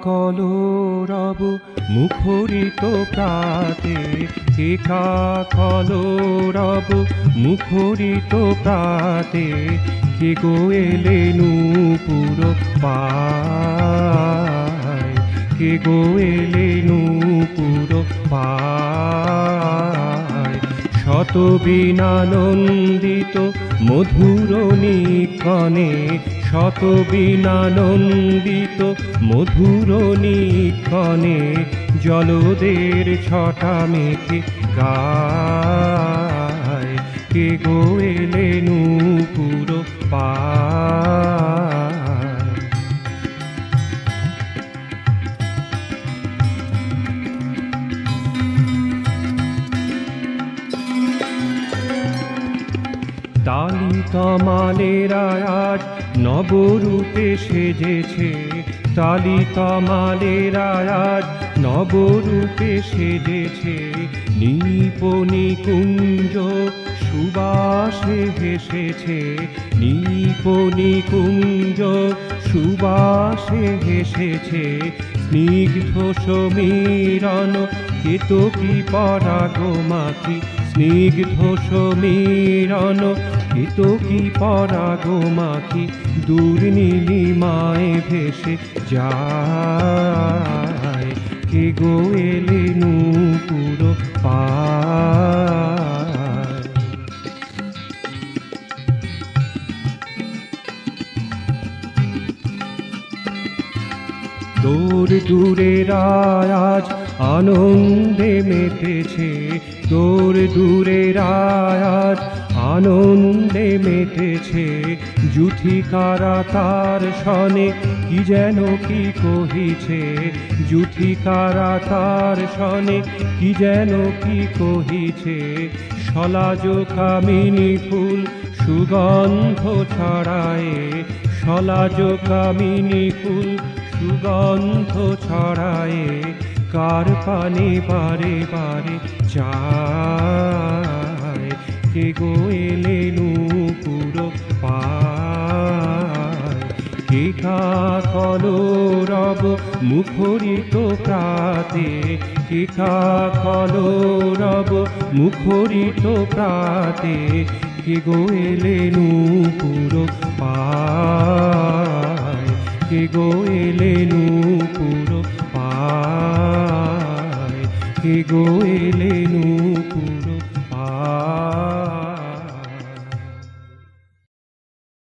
কলরব মুখরিত প্রাতে, কেকা কলরব মুখরিত প্রাতে, কে গো এলে নূপুর পায়, কে গো এলে নূপুর পায়। শত বীণানন্দিত মধুর নিক্ষণে, শত বীণানন্দিত মধুর নিক্ষণে, জলদের ছটা মেখে গায়, কে গো এলে নূপুর পায়। তালি তমালেরা আজ নবরূপে সেজেছে, তালি তমালেরা আজ নবরূপে সেজেছে, নিকুঞ্জ সুবাসে হেসেছে, নিকুঞ্জ সুবাসে হেসেছে। স্নিগ্ধ সমীরণ কেতকী পরাগ মাখি, স্নিগ্ধ সমীরণ কেতকী পরাগ মাখি, দূর নীলিমায় ভেসে যায়, কে গো এলে নূপুর পায়। দূর দূরের আজ আনন্দে মেতেছে, দূর দূরের আজ আনন্দে মেতেছে, যুথিকারা তার সনে কি যেন কি কহিছে, যুথিকারা তার সনে কি যেন কি কহিছে। সলাজ কামিনী ফুল সুগন্ধ ছড়ায়, সলাজ কামিনী ফুল সুগন্ধ ছড়ায়, কার পানে বারে বারে চায়, কে গো এলে নূপুর পায়। কেকা কলরব মুখরিত প্রাতে, কেকা কলরব মুখরিত প্রাতে, কে গো এলে নূপুর পায়, কে গো এলে নূপুর পায়, কে গো এলে